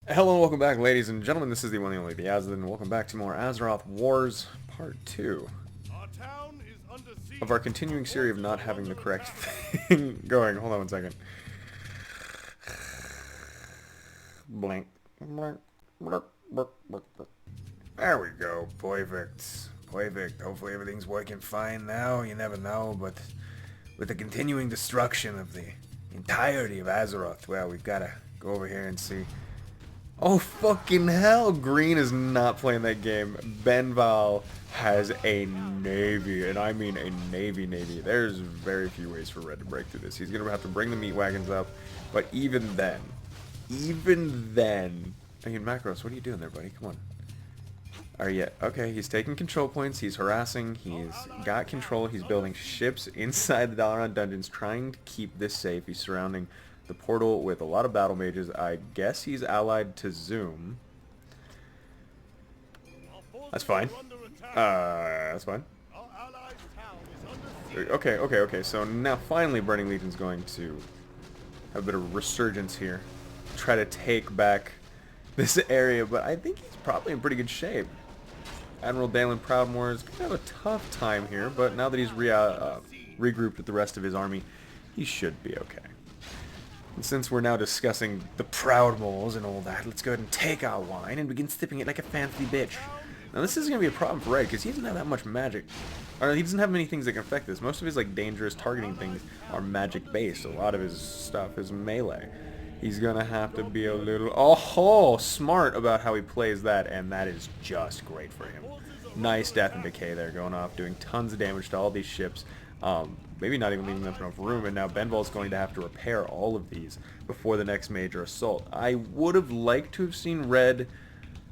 Hello and welcome back, ladies and gentlemen. This is the one and only the Azothan. Welcome back to more Azeroth Wars Part 2 Our town is under of our siege. continuing series of not Forces are having the under correct attack. thing going. Hold on one second. Blink. Blink. Blink. Blink. Blink. Blink. There we go. Perfect. Perfect. Hopefully everything's working fine now. You never know, but with the continuing destruction of the entirety of Azeroth, well, we've got to go over here and see. Oh fucking hell, Green is not playing that game. Benval has a navy, and I mean a navy. There's very few ways for Red to break through this. He's gonna have to bring the meat wagons up, but even then, I mean, Macros, what are you doing there, buddy? Come on. Are you okay? He's taking control points. He's harassing. He's got control. He's building ships inside the Dalaran dungeons, trying to keep this safe. He's surrounding the portal with a lot of battle mages. I guess he's allied to Zoom. Our forces That's fine. are under attack. That's fine. Our allied town is under siege. Okay. So now finally Burning Legion's going to have a bit of resurgence here. Try to take back this area, but I think he's probably in pretty good shape. Admiral Dalen Proudmoore is going to have a tough time here, but now that he's regrouped with the rest of his army, he should be okay. And since we're now discussing the Proudmoles and all that, let's go ahead and take our wine and begin sipping it like a fancy bitch. Now this is going to be a problem for Red, because he doesn't have that much magic. Or he doesn't have many things that can affect this. Most of his like dangerous targeting things are magic based. A lot of his stuff is melee. He's going to have to be a little, smart about how he plays that, and that is just great for him. Nice death and decay there, going off, doing tons of damage to all these ships. Maybe not even leaving them enough room, and now Benval's going to have to repair all of these before the next major assault. I would have liked to have seen Red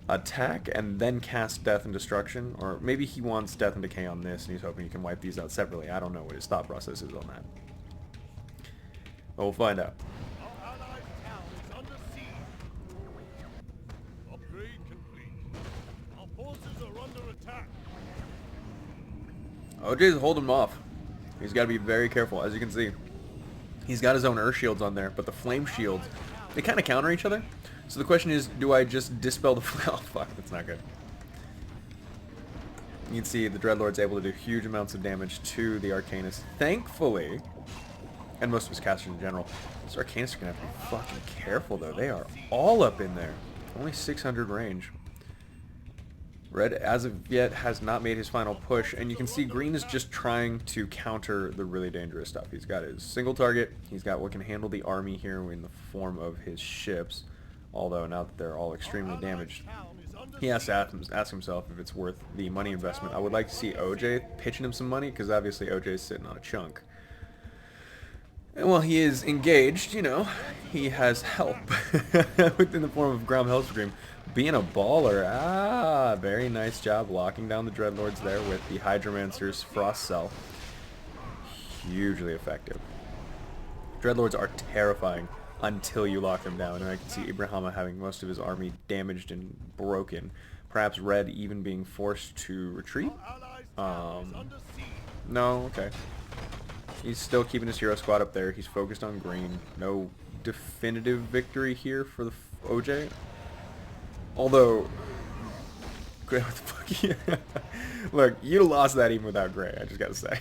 attack and then cast Death and Destruction, or maybe he wants Death and Decay on this and he's hoping he can wipe these out separately. I don't know what his thought process is on that. But we'll find out. Our allied town is under siege. Upgrade complete. Our forces are under attack. OJ's holding him off. He's got to be very careful. As you can see, he's got his own Earth Shields on there, but the Flame Shields, they kind of counter each other. So the question is, do I just dispel the... Oh, fuck, that's not good. You can see the Dreadlord's able to do huge amounts of damage to the Arcanist. Thankfully, and most of his casters in general, these Arcanists are going to have to be fucking careful, though. They are all up in there. Only 600 range. Red, as of yet, has not made his final push, and you can see Green is just trying to counter the really dangerous stuff. He's got his single target, he's got what can handle the army here in the form of his ships, although now that they're all extremely damaged, he has to ask himself if it's worth the money investment. I would like to see OJ pitching him some money, because obviously OJ is sitting on a chunk. And while he is engaged, you know, he has help within the form of Grom Hellscream. Being a baller. Very nice job locking down the Dreadlords there with the Hydromancer's Frost Cell. Hugely effective. Dreadlords are terrifying until you lock them down. And I can see Ibrahima having most of his army damaged and broken. Perhaps Red even being forced to retreat? No, okay. He's still keeping his hero squad up there. He's focused on Green. No definitive victory here for the OJ. Although, Gray, what the fuck? Yeah. Look, you lost that even without Gray, I just gotta say.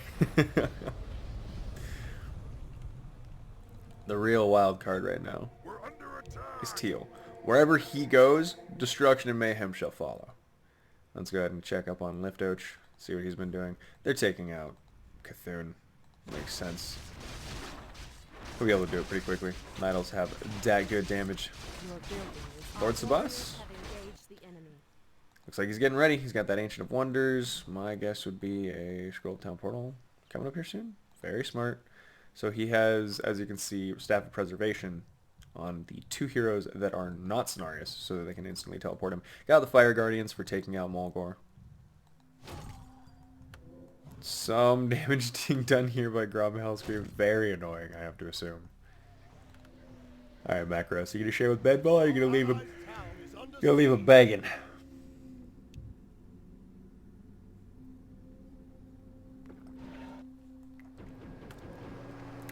The real wild card right now We're under attack. is Teal. Wherever he goes, destruction and mayhem shall follow. Let's go ahead and check up on Liftoach, see what he's been doing. They're taking out Cthulhu. Makes sense. We'll be able to do it pretty quickly. Nidals have that good damage. Lord Sabas. Looks like he's getting ready. He's got that Ancient of Wonders. My guess would be a Scroll of Town Portal coming up here soon. Very smart. So he has, as you can see, Staff of Preservation on the two heroes that are not Cenarius, so that they can instantly teleport him. Got the Fire Guardians for taking out Mulgore. Some damage being done here by Grob Hellscream. Very annoying, I have to assume. Alright, Macros, you gonna share with Bedball, or are you gonna leave him? You're gonna leave him begging.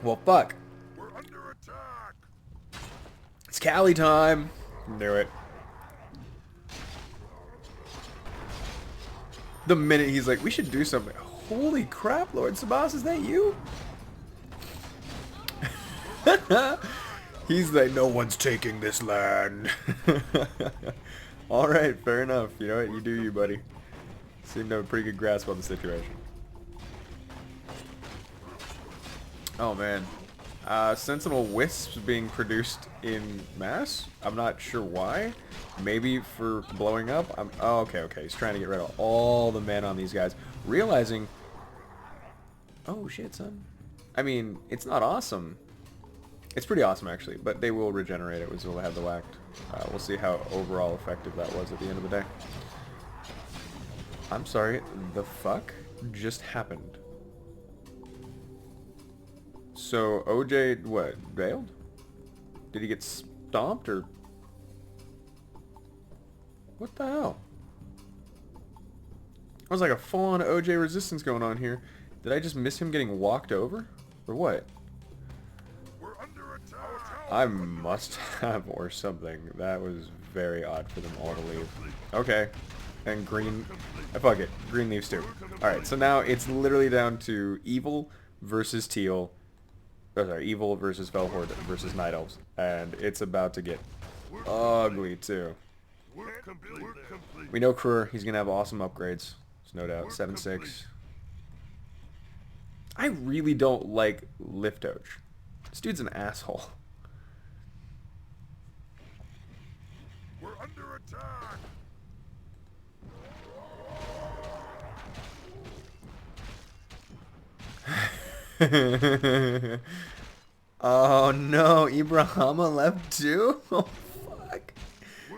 Well, fuck. We're under attack. It's Cali time. Do it. The minute he's like, we should do something. Holy crap, Lord Sabas, is that you? He's like, no one's taking this land. Alright, fair enough. You know what? You do you, buddy. Seem to have a pretty good grasp on the situation. Oh, man. Sentinel wisps being produced in mass? I'm not sure why. Maybe for blowing up? Oh, okay, okay. He's trying to get rid of all the men on these guys. Realizing... Oh, shit, son. I mean, it's not awesome. It's pretty awesome, actually, but they will regenerate it, which will have the whacked. We'll see how overall effective that was at the end of the day. I'm sorry, the fuck just happened? So, OJ, what, bailed? Did he get stomped, or... What the hell? There was like a full-on OJ resistance going on here. Did I just miss him getting walked over? Or what? I must have, or something. That was very odd for them all to leave. Okay. And green... fuck it. Green leaves too. Alright, so now it's literally down to evil versus teal. Oh, sorry, evil versus Felhorde versus Night Elves. And it's about to get ugly too. We know Krur, he's gonna have awesome upgrades. There's no doubt. 7-6. I really don't like Liftoach. This dude's an asshole. We're under attack. Oh no, Ibrahima left too? Oh fuck.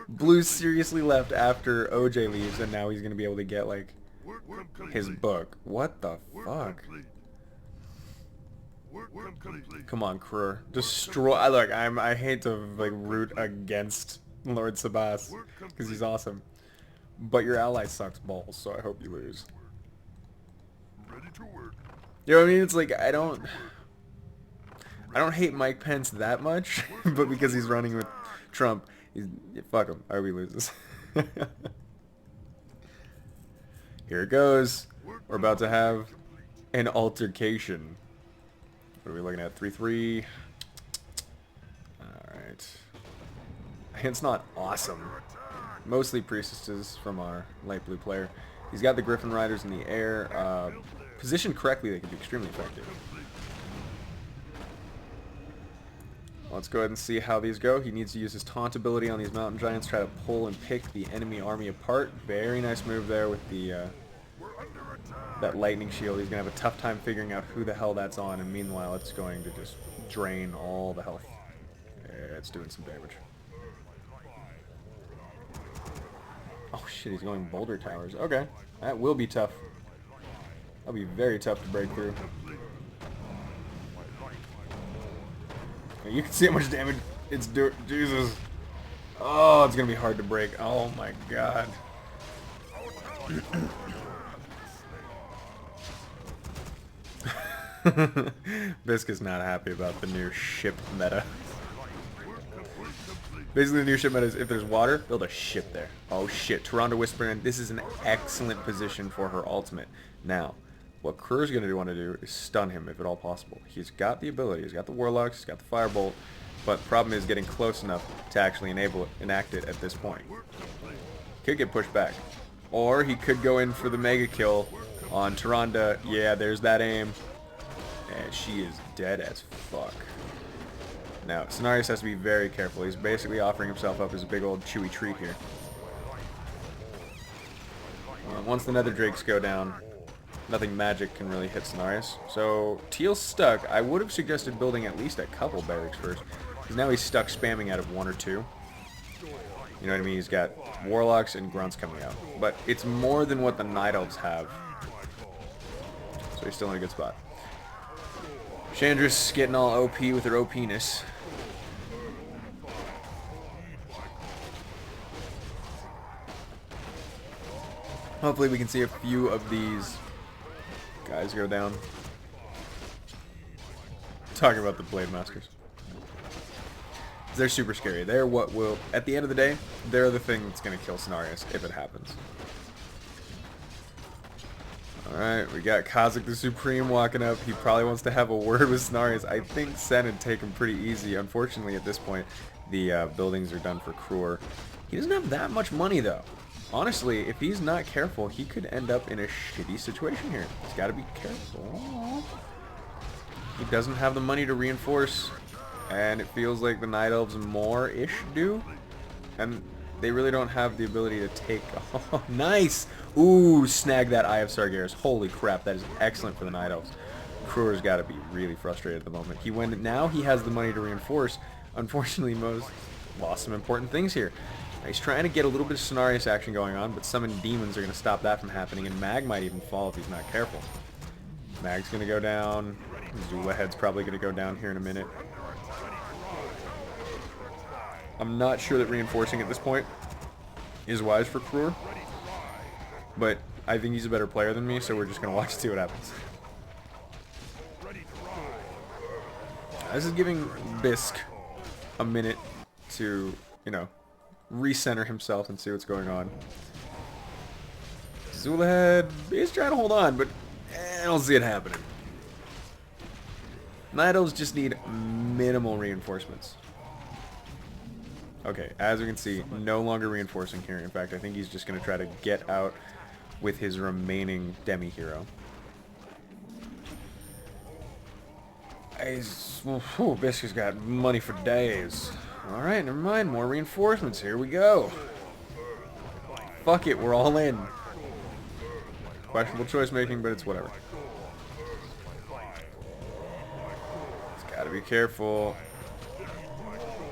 Blue seriously left after OJ leaves, and now he's gonna be able to get like his book. What the fuck? Come on, Krur. Destroy. Look, I hate to like root against Lord Sabas because he's awesome, but your ally sucks balls, so I hope you lose. You know what I mean? It's like I don't hate Mike Pence that much, but because he's running with Trump, fuck him. I hope he loses. Here it goes. We're about to have an altercation. What are we looking at? 3-3. Alright. It's not awesome. Mostly priestesses from our light blue player. He's got the Griffin Riders in the air. Positioned correctly, they can be extremely effective. Let's go ahead and see how these go. He needs to use his taunt ability on these mountain giants, try to pull and pick the enemy army apart. Very nice move there with the that lightning shield. He's going to have a tough time figuring out who the hell that's on, and meanwhile it's going to just drain all the health. Yeah, it's doing some damage. Oh shit, he's going boulder towers. Okay, that will be tough. That'll be very tough to break through. You can see how much damage it's doing. Jesus. Oh, it's going to be hard to break. Oh my god. Bisk is not happy about the new ship meta. Basically, the new ship meta is if there's water, build a ship there. Oh shit, Tyrande Whisperwind. This is an excellent position for her ultimate. Now, what Krur's going to want to do is stun him if at all possible. He's got the ability, he's got the Warlocks, he's got the Firebolt, but the problem is getting close enough to actually enact it at this point. Could get pushed back. Or he could go in for the mega kill on Tyrande. Yeah, there's that aim. And she is dead as fuck. Now, Cenarius has to be very careful. He's basically offering himself up as a big old chewy treat here. Once the Nether Drakes go down, nothing magic can really hit Cenarius. So, Teal's stuck. I would have suggested building at least a couple barracks first. Because now he's stuck spamming out of 1 or 2. You know what I mean? He's got Warlocks and Grunts coming out. But it's more than what the Night Elves have. So he's still in a good spot. Chandra's getting all OP with her OP-ness. Hopefully we can see a few of these guys go down. Talking about the Blade Masters. They're super scary. They're what will, at the end of the day, they're the thing that's going to kill Cenarius if it happens. Alright, we got Kha'Zix the Supreme walking up. He probably wants to have a word with Cenarius. I think Sen would take him pretty easy. Unfortunately, at this point, the buildings are done for Krur. He doesn't have that much money, though. Honestly, if he's not careful, he could end up in a shitty situation here. He's got to be careful. He doesn't have the money to reinforce, and it feels like the Night Elves more-ish do. And they really don't have the ability to take... Oh, nice! Ooh, snag that Eye of Sargeras. Holy crap, that is excellent for the Night Elves. Krur's got to be really frustrated at the moment. Now he has the money to reinforce. Unfortunately, Mo's lost some important things here. He's trying to get a little bit of Cenarius action going on, but summoned demons are going to stop that from happening, and Mag might even fall if he's not careful. Mag's going to go down. Zula Head's probably going to go down here in a minute. I'm not sure that reinforcing at this point is wise for Krur, but I think he's a better player than me, so we're just going to watch and see what happens. This is giving Bisk a minute to, you know, recenter himself and see what's going on. Zulahead is trying to hold on, but I don't see it happening. Night Elves just need minimal reinforcements. Okay, as we can see, no longer reinforcing here. In fact, I think he's just going to try to get out with his remaining demi-hero. Bisk has got money for days. Alright, never mind. More reinforcements. Here we go. Fuck it, we're all in. Questionable choice making, but it's whatever. It's gotta be careful.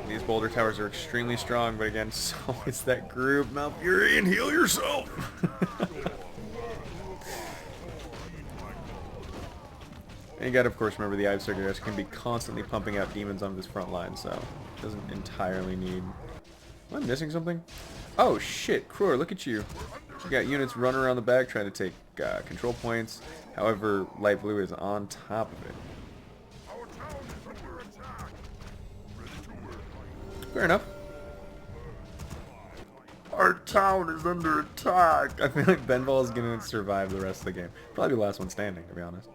These boulder towers are extremely strong, but again, so is that group. Malfurion, heal yourself! And you gotta, of course, remember the Eye of Sargeras can be constantly pumping out demons on this front line, so it doesn't entirely need... Am I missing something? Oh shit, Krur, look at you. You got units running around the back trying to take control points. However, Light Blue is on top of it. Fair enough. Our town is under attack! I feel like Benval is gonna survive the rest of the game. Probably the last one standing, to be honest.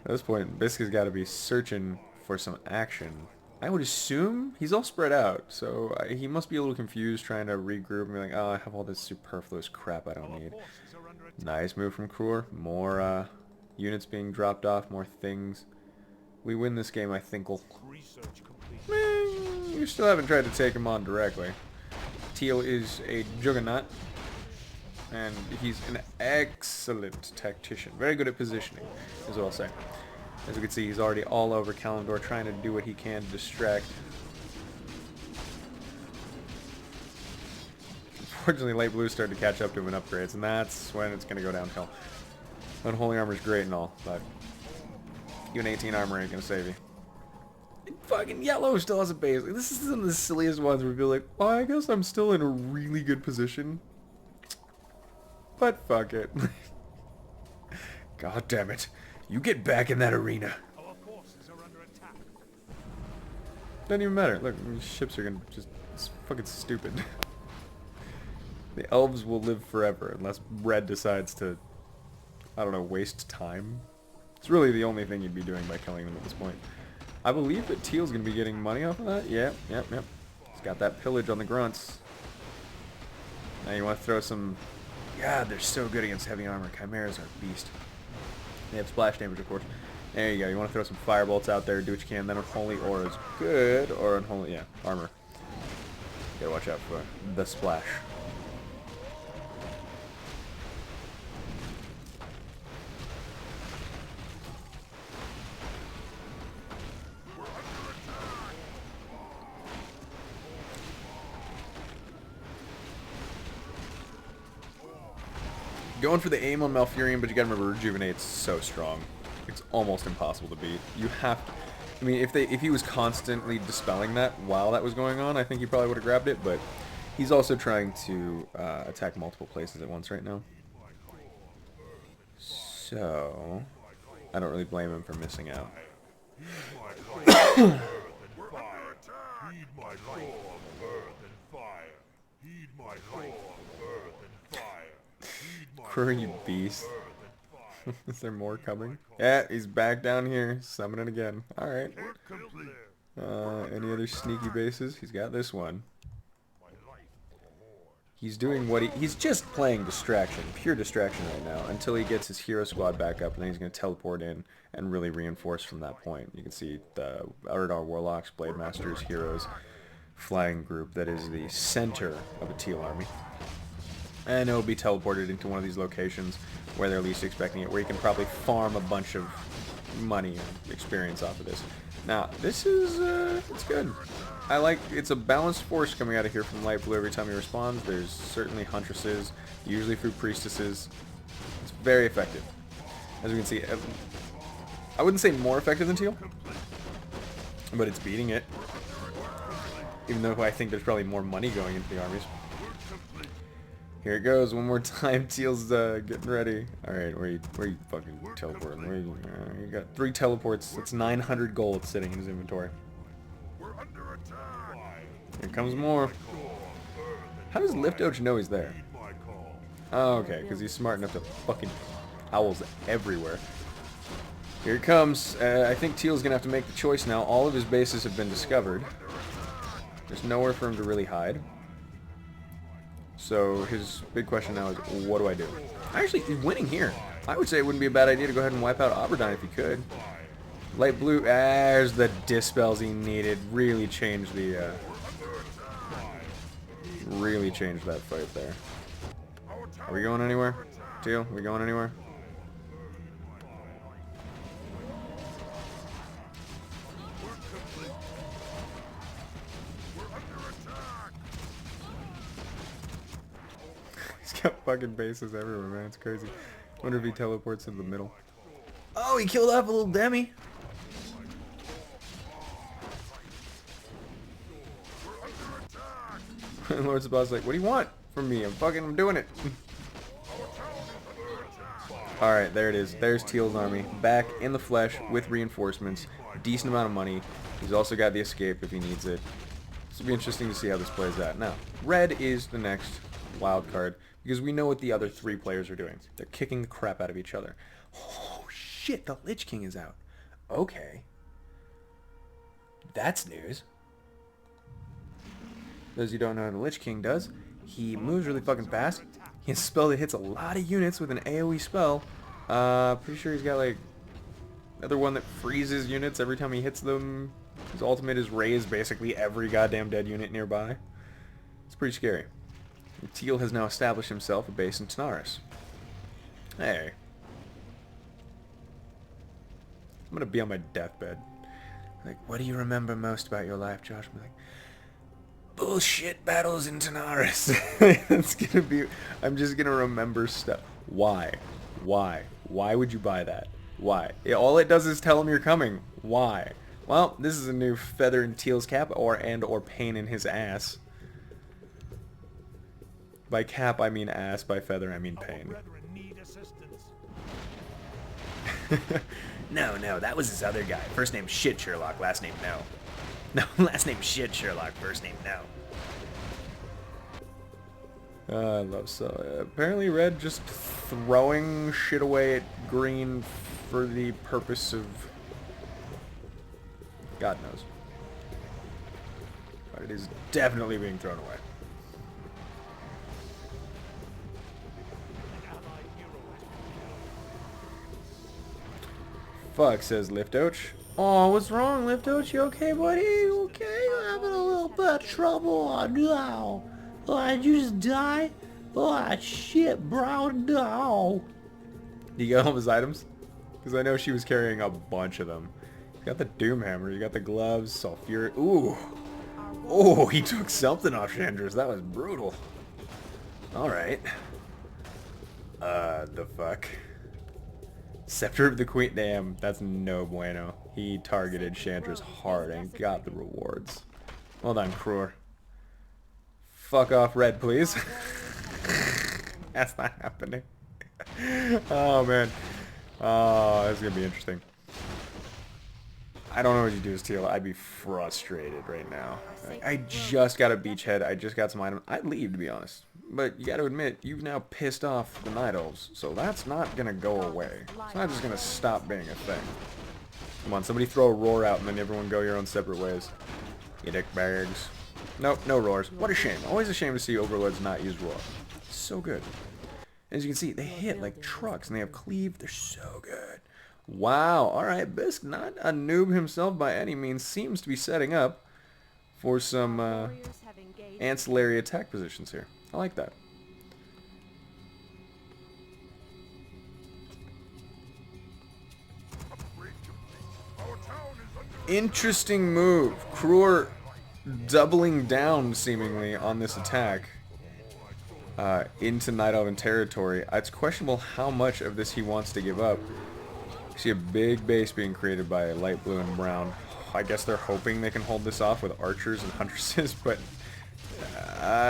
At this point, Bisk has got to be searching for some action. I would assume he's all spread out, so he must be a little confused trying to regroup and be like, oh, I have all this superfluous crap I don't need. Nice move from Krur. More units being dropped off, more things. We win this game, I think. You still haven't tried to take him on directly. Teal is a juggernaut, and he's an excellent tactician. Very good at positioning, is what I'll say. As you can see, he's already all over Kalimdor, trying to do what he can to distract. Unfortunately, Light Blue started to catch up to him in upgrades, and that's when it's going to go downhill. Unholy armor is great and all, but even 18 armor ain't going to save you. And fucking Yellow still has a base. This is one of the silliest ones where people are like, well, I guess I'm still in a really good position. But fuck it. God damn it. You get back in that arena. Our forces are under attack. Doesn't even matter. Look, these ships are gonna just... It's fucking stupid. The elves will live forever unless Red decides to, I don't know, waste time. It's really the only thing you'd be doing by killing them at this point. I believe that Teal's gonna be getting money off of that. Yep. He's got that pillage on the grunts. Now you want to throw some... God, they're so good against heavy armor. Chimeras are a beast. They have splash damage, of course. There you go. You want to throw some firebolts out there, do what you can. Then Unholy Aura is good. Or Unholy, yeah, armor. Gotta watch out for the splash. Going for the aim on Malfurion, but you gotta remember Rejuvenate's so strong. It's almost impossible to beat. You have to... I mean, if he was constantly dispelling that while that was going on, I think he probably would have grabbed it, but he's also trying to attack multiple places at once right now. So... I don't really blame him for missing out. Krur, you beast. Is there more coming? Yeah, he's back down here, summoning again. Alright. Work complete. Any other sneaky bases? He's got this one. My life for the Horde. He's doing what he's just playing distraction, pure distraction right now, until he gets his hero squad back up, and then he's going to teleport in and really reinforce from that point. You can see the Aradar Warlocks, Blade Masters, Heroes, flying group that is the center of a teal army. And it'll be teleported into one of these locations where they're least expecting it, where you can probably farm a bunch of money and experience off of this. Now, this is, it's good. I like, it's a balanced force coming out of here from Light Blue every time he responds. There's certainly Huntresses, usually through Priestesses. It's very effective. As we can see, I wouldn't say more effective than Teal, but it's beating it. Even though I think there's probably more money going into the armies. Here it goes, one more time. Teal's getting ready. Alright, where you fucking teleporting? You got 3 teleports. That's 900 gold sitting in his inventory. We're under attack. Here comes more. How does Liftoach know he's there? My call. Oh, okay, because he's smart enough to fucking owls everywhere. Here it comes. I think Teal's gonna have to make the choice now. All of his bases have been discovered. There's nowhere for him to really hide. So his big question now is, what do I do? Actually, he's winning here. I would say it wouldn't be a bad idea to go ahead and wipe out Aberdyne if he could. Light blue, there's the dispels he needed. Really changed the, really changed that fight there. Are we going anywhere? Teal, are we going anywhere? He's got fucking bases everywhere, man. It's crazy. Wonder if he teleports into the middle. Oh, he killed off a little Demi. Lord Sabah's like, what do you want from me? I'm doing it. Alright, there it is. There's Teal's army. Back in the flesh with reinforcements. Decent amount of money. He's also got the escape if he needs it. This will be interesting to see how this plays out. Now, red is the next wild card because we know what the other 3 players are doing. They're kicking the crap out of each other. Oh, shit, the Lich King is out. Okay. That's news. Those of you who don't know what the Lich King does, he moves really fucking fast. He has a spell that hits a lot of units with an AoE spell. Pretty sure he's got like another one that freezes units every time he hits them. His ultimate is raise basically every goddamn dead unit nearby. It's pretty scary. And Teal has now established himself a base in Tanaris. Hey. I'm gonna be on my deathbed. Like, what do you remember most about your life, Josh? I'm like, bullshit battles in Tanaris. It's gonna be, I'm just gonna remember stuff. Why? Why? Why would you buy that? Why? All it does is tell him you're coming. Why? Well, this is a new feather in Teal's cap, or pain in his ass. By cap I mean ass, by feather I mean pain. No, that was his other guy. First name Shit Sherlock, last name No. No, last name Shit Sherlock, first name No. I love so. Apparently red just throwing shit away at green for the purpose of God knows. But it is definitely being thrown away. Fuck, says Liftoach. Oh, what's wrong, Liftoach? You okay, buddy? You okay? I'm having a little bit of trouble. Oh, no. Oh, did you just die? Oh, shit, bro, no. You got all his items? Because I know she was carrying a bunch of them. You got the Doom Hammer, you got the gloves, Sulfuric. Ooh. Oh, he took something off Chandra's. That was brutal. Alright. The fuck? Scepter of the Queen. Damn, that's no bueno. He targeted Chandra's hard and got the rewards. Well done, Kruer. Fuck off, red, please. That's not happening. Oh, man. Oh, this is going to be interesting. I don't know what you do as Teal. I'd be frustrated right now. I just got a beachhead. I just got some items. I'd leave, to be honest. But you got to admit, you've now pissed off the Night Elves, so that's not going to go away. It's not just going to stop being a thing. Come on, somebody throw a roar out and then everyone go your own separate ways. You dickbags. Nope, no roars. What a shame. Always a shame to see overlords not use roar. So good. As you can see, they hit like trucks and they have cleave. They're so good. Wow. Alright, Bisk, not a noob himself by any means, seems to be setting up for some ancillary attack positions here. I like that. Interesting move. Kruor doubling down, seemingly, on this attack into Night Elven territory. It's questionable how much of this he wants to give up. You see a big base being created by light blue and brown. I guess they're hoping they can hold this off with archers and huntresses, but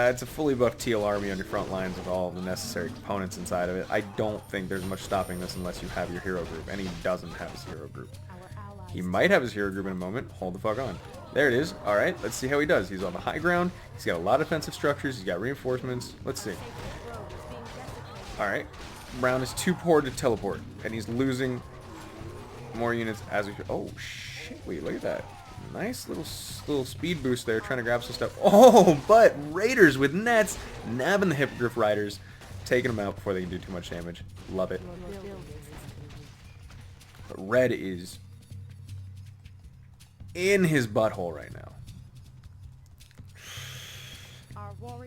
it's a fully buffed teal army on your front lines with all the necessary components inside of it. I don't think there's much stopping this unless you have your hero group, and he doesn't have his hero group. He might have his hero group in a moment. Hold the fuck on. There it is. Alright, let's see how he does. He's on the high ground. He's got a lot of defensive structures. He's got reinforcements. Let's see. Alright. Brown is too poor to teleport, and he's losing more units as we... Oh, shit. Wait, look at that. Nice little speed boost there, trying to grab some stuff. Oh, but Raiders with nets, nabbing the Hippogriff Riders, taking them out before they can do too much damage. Love it. But Red is in his butthole right now.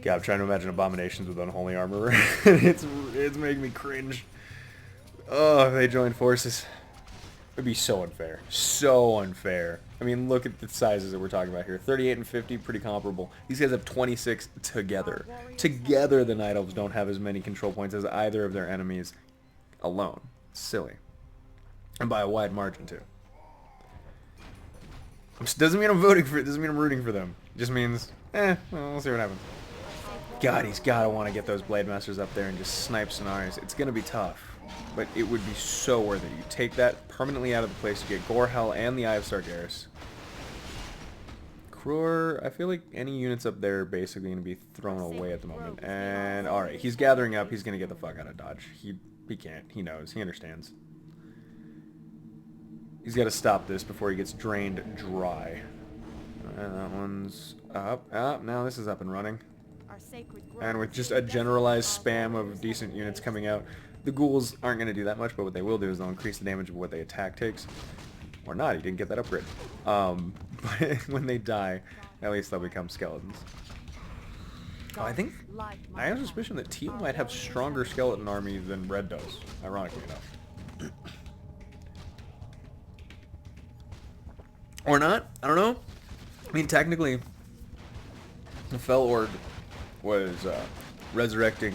God, I'm trying to imagine abominations with unholy armor. it's making me cringe. Oh, if they joined forces. It'd be so unfair. So unfair. I mean, look at the sizes that we're talking about here. 38 and 50, pretty comparable. These guys have 26 together. Together, the Night Elves don't have as many control points as either of their enemies alone. Silly. And by a wide margin, too. Doesn't mean I'm voting for it. Doesn't mean I'm rooting for them. It just means, well, we'll see what happens. God, he's got to want to get those Blade Masters up there and just snipe Sonaris. It's going to be tough, but it would be so worth it. You take that permanently out of the place, you get Gorehell and the Eye of Sargeras. Kruor, I feel like any units up there are basically going to be thrown away at the moment. And, alright, he's gathering up. He's going to get the fuck out of Dodge. He can't. He knows. He understands. He's got to stop this before he gets drained dry. That one's up. Now this is up and running. And with just a generalized spam of decent units coming out, the ghouls aren't going to do that much, but what they will do is they'll increase the damage of what they attack takes. Or not, he didn't get that upgrade. But when they die, at least they'll become skeletons. Oh, I have a suspicion that Teal might have stronger skeleton army than Red does, ironically enough. Or not, I don't know. I mean, technically, the Fel Org was resurrecting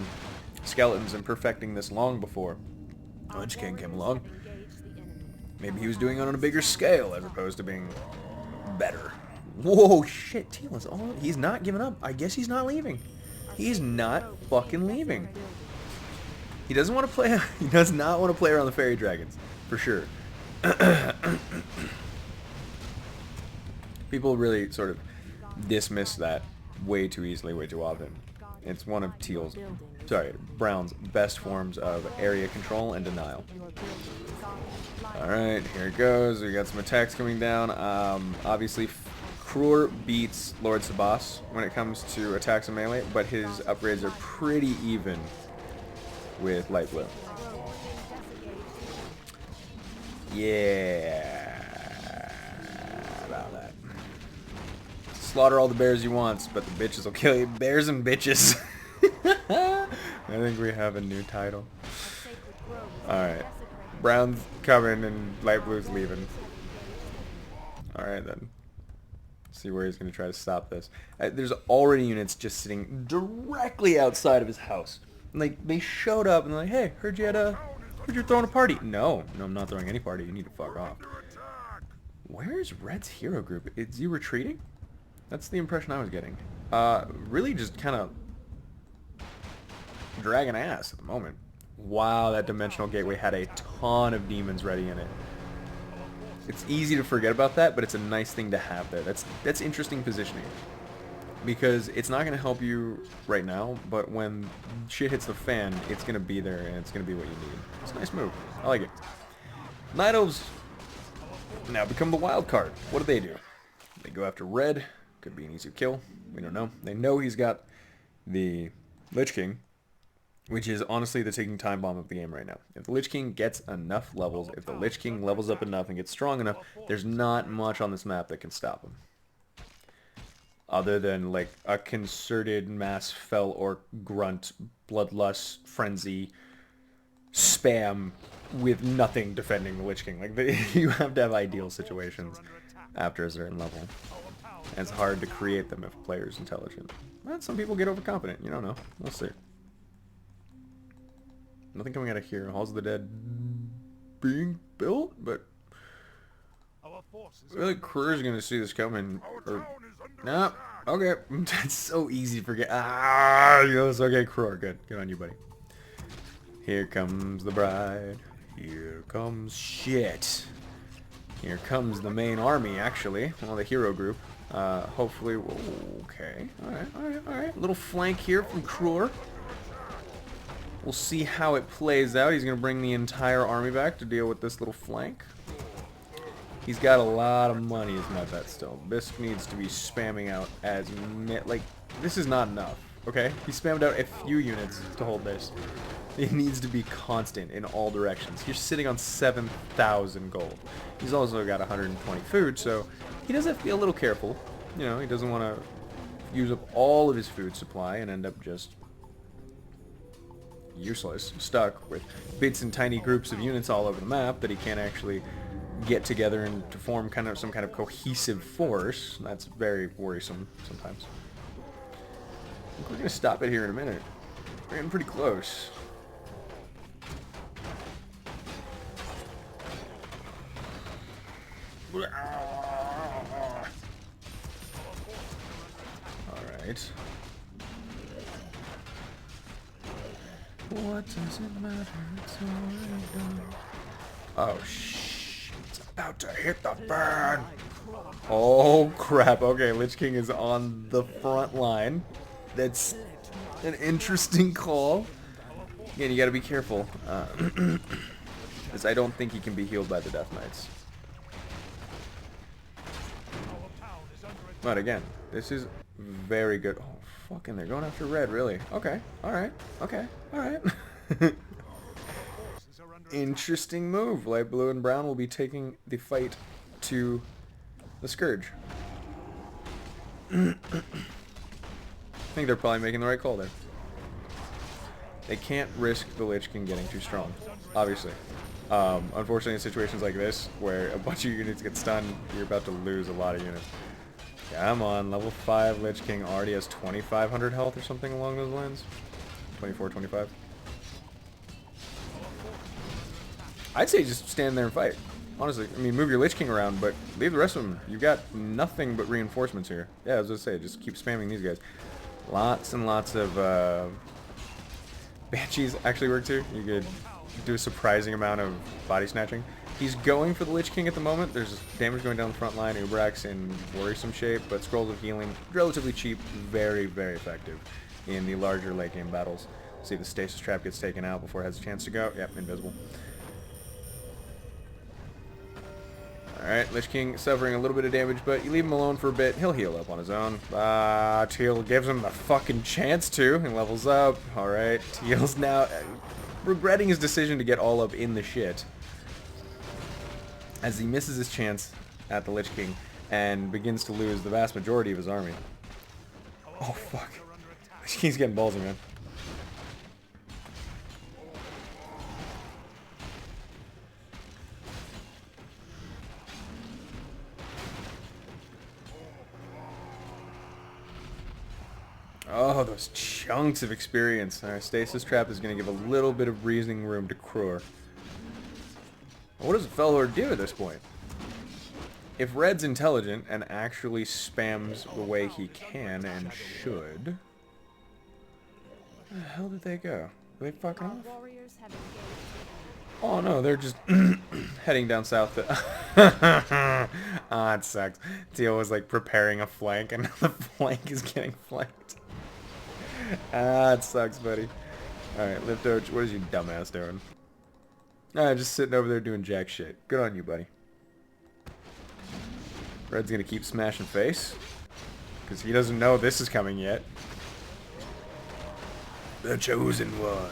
skeletons and perfecting this long before Lich King came along. Maybe he was doing it on a bigger scale as opposed to being better. Whoa, shit, Teal is all... He's not giving up. I guess he's not leaving. He's not fucking leaving. He doesn't want to play... He does not want to play around the Fairy Dragons, for sure. People really sort of dismiss that way too easily, way too often. It's one of Brown's best forms of area control and denial. Alright, here it goes. We got some attacks coming down. Obviously, Kruor beats Lord Sabas when it comes to attacks and melee, but his upgrades are pretty even with light blue. Yeah. About that. Slaughter all the bears you want, but the bitches will kill you. Bears and bitches. I think we have a new title. Alright. Brown's coming and light blue's leaving. Alright then. See where he's going to try to stop this. There's already units just sitting directly outside of his house. Like, they showed up and they're like, hey, heard you're throwing a party. No, I'm not throwing any party. You need to fuck off. Where's Red's hero group? Is he retreating? That's the impression I was getting. Really just kind of dragging ass at the moment. Wow, that Dimensional Gateway had a ton of demons ready in it. It's easy to forget about that, but it's a nice thing to have there. That's interesting positioning. Because it's not going to help you right now, but when shit hits the fan, it's going to be there, and it's going to be what you need. It's a nice move. I like it. Night Elves now become the wild card. What do? They go after red. Could be an easy kill. We don't know. They know he's got the Lich King, which is honestly the ticking time bomb of the game right now. If the Lich King gets enough levels, if the Lich King levels up enough and gets strong enough, there's not much on this map that can stop him. Other than, like, a concerted mass fell orc grunt, bloodlust, frenzy, spam with nothing defending the Lich King. Like, you have to have ideal situations after a certain level. And it's hard to create them if a player's intelligent. Well, some people get overconfident. You don't know. We'll see. Nothing coming out of here. Halls of the Dead being built, but I feel like Crew's gonna see this coming. Or, no. Okay. That's so easy to forget. Ah, yes. Okay, Crew. Good. Good on you, buddy. Here comes the bride. Here comes shit. Here comes the main army, actually. Well, the hero group. Hopefully. Okay. Alright. Little flank here from Kruer. We'll see how it plays out. He's going to bring the entire army back to deal with this little flank. He's got a lot of money, is my bet still. This needs to be spamming out as like, this is not enough, okay? He spammed out a few units to hold this. It needs to be constant in all directions. You're sitting on 7,000 gold. He's also got 120 food, so he does have to be a little careful. You know, he doesn't want to use up all of his food supply and end up just useless, stuck with bits and tiny groups of units all over the map that he can't actually get together and to form kind of some kind of cohesive force. That's very worrisome sometimes. I think we're going to stop it here in a minute. We're getting pretty close. Alright. What does it matter? It's already done. Oh, shh. It's about to hit the fan. Oh, crap. Okay, Lich King is on the front line. That's an interesting call. Again, you gotta be careful. Because I don't think he can be healed by the Death Knights. But again, this is very good. Oh, fucking, they're going after red, really. Okay, alright, okay, alright. Interesting move. Light blue and brown will be taking the fight to the Scourge. I think they're probably making the right call there. They can't risk the Lich King getting too strong, obviously. Unfortunately, in situations like this, where a bunch of units get stunned, you're about to lose a lot of units. Come on, level 5 Lich King already has 2,500 health or something along those lines. 24, 25. I'd say just stand there and fight. Honestly, I mean, move your Lich King around, but leave the rest of them. You've got nothing but reinforcements here. Yeah, I was gonna say, just keep spamming these guys. Lots and lots of Banshees actually work too. You could do a surprising amount of body snatching. He's going for the Lich King at the moment. There's damage going down the front line. Ubrax in worrisome shape, but Scrolls of Healing, relatively cheap, very, very effective in the larger late game battles. See if the Stasis Trap gets taken out before it has a chance to go. Yep, invisible. Alright, Lich King suffering a little bit of damage, but you leave him alone for a bit. He'll heal up on his own. Teal gives him the fucking chance to. He levels up. Alright, Teal's now regretting his decision to get all up in the shit, as he misses his chance at the Lich King and begins to lose the vast majority of his army. Oh, fuck. Lich King's getting ballsy, man. Oh, those chunks of experience. Alright, Stasis Trap is going to give a little bit of breathing room to Kruer. What does Fellhor do at this point? If Red's intelligent and actually spams the way he can and should... Where the hell did they go? Are they fucking off? Oh no, they're just heading down south. Ah, it sucks. Teal was like preparing a flank, and the flank is getting flanked. Ah, it sucks, buddy. Alright, Liftoach, what is you dumbass doing? Ah, just sitting over there doing jack shit. Good on you, buddy. Red's gonna keep smashing face. Because he doesn't know this is coming yet. The chosen one.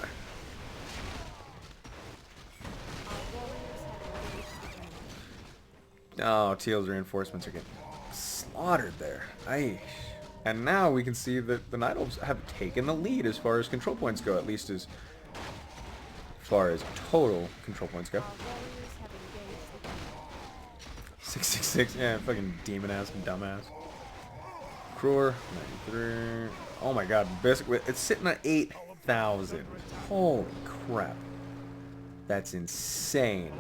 Oh, Teal's reinforcements are getting slaughtered there. Aish. And now we can see that the Night Elves have taken the lead as far as control points go, at least as far as total control points go. 666, yeah, fucking demon ass and dumbass. Crore, 93. Oh my god, basically, it's sitting at 8,000. Holy crap. That's insane.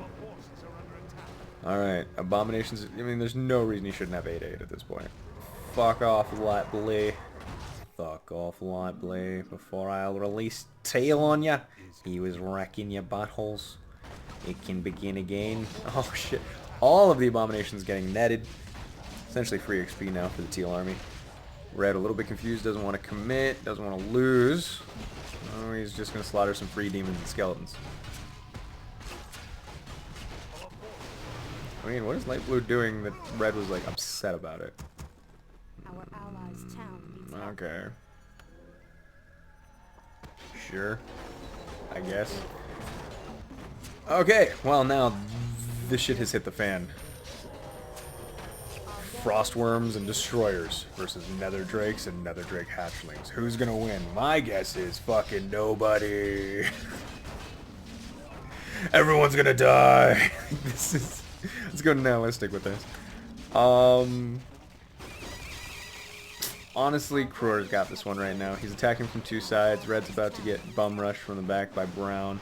Alright, Abominations. I mean, there's no reason he shouldn't have 8-8 at this point. Fuck off, Lightblade. Fuck off, Lightblade. Before I'll release tail on ya. He was wrecking your buttholes. It can begin again. Oh shit. All of the Abominations getting netted. Essentially free XP now for the Teal army. Red a little bit confused, doesn't want to commit, doesn't want to lose. Oh, he's just going to slaughter some free demons and skeletons. I mean, what is Light Blue doing that Red was like upset about it? Our allies' town needs help. Okay. Sure. I guess. Okay, well now this shit has hit the fan. Frostworms and Destroyers versus Nether Drakes and Nether Drake Hatchlings. Who's gonna win? My guess is fucking nobody. Everyone's gonna die. This is... Let's go nihilistic with this. Honestly, Crore's got this one right now. He's attacking from two sides. Red's about to get bum rushed from the back by Brown.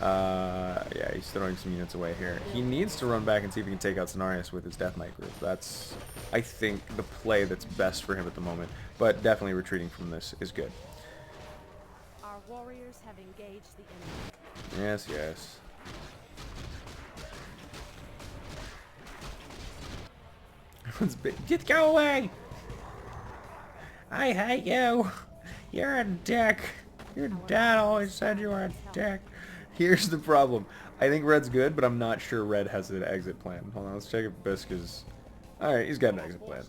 Yeah, he's throwing some units away here. He needs to run back and see if he can take out Cenarius with his Death Knight group. That's, I think, the play that's best for him at the moment. But definitely retreating from this is good. Our warriors have engaged the enemy. Yes, yes. Everyone's big. Get go away! I hate you. You're a dick. Your dad always said you were a dick. Here's the problem. I think Red's good, but I'm not sure Red has an exit plan. Hold on, let's check if Bisk is... Alright, he's got an exit plan.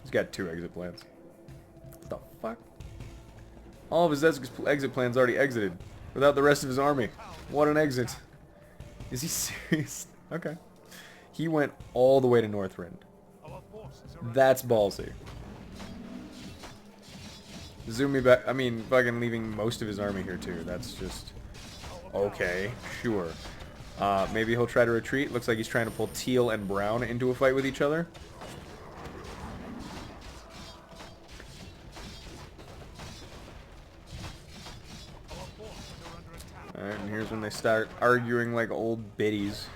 He's got 2 exit plans. What the fuck? All of his exit plans already exited without the rest of his army. What an exit. Is he serious? Okay. He went all the way to Northrend. That's ballsy. Zoom me back. I mean, fucking leaving most of his army here too. That's just... Okay, sure. Maybe he'll try to retreat. Looks like he's trying to pull Teal and Brown into a fight with each other. Alright, and here's when they start arguing like old biddies.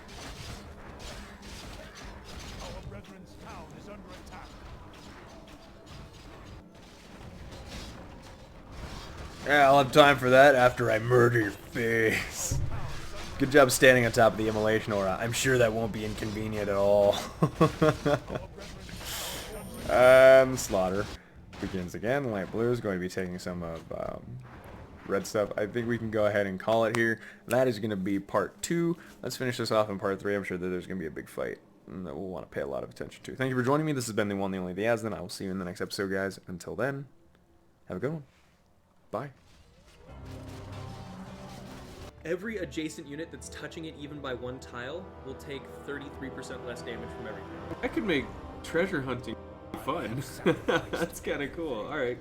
Yeah, I'll have time for that after I murder your face. Good job standing on top of the immolation aura. I'm sure that won't be inconvenient at all. And slaughter begins again. Light Blue is going to be taking some of red stuff. I think we can go ahead and call it here. That is going to be part 2. Let's finish this off in part 3. I'm sure that there's going to be a big fight that we'll want to pay a lot of attention to. Thank you for joining me. This has been the one, the only, the Azothan. I will see you in the next episode, guys. Until then, have a good one. Bye. Every adjacent unit that's touching it even by 1 tile will take 33% less damage from everything. I could make treasure hunting fun. That's kind of cool. Alright.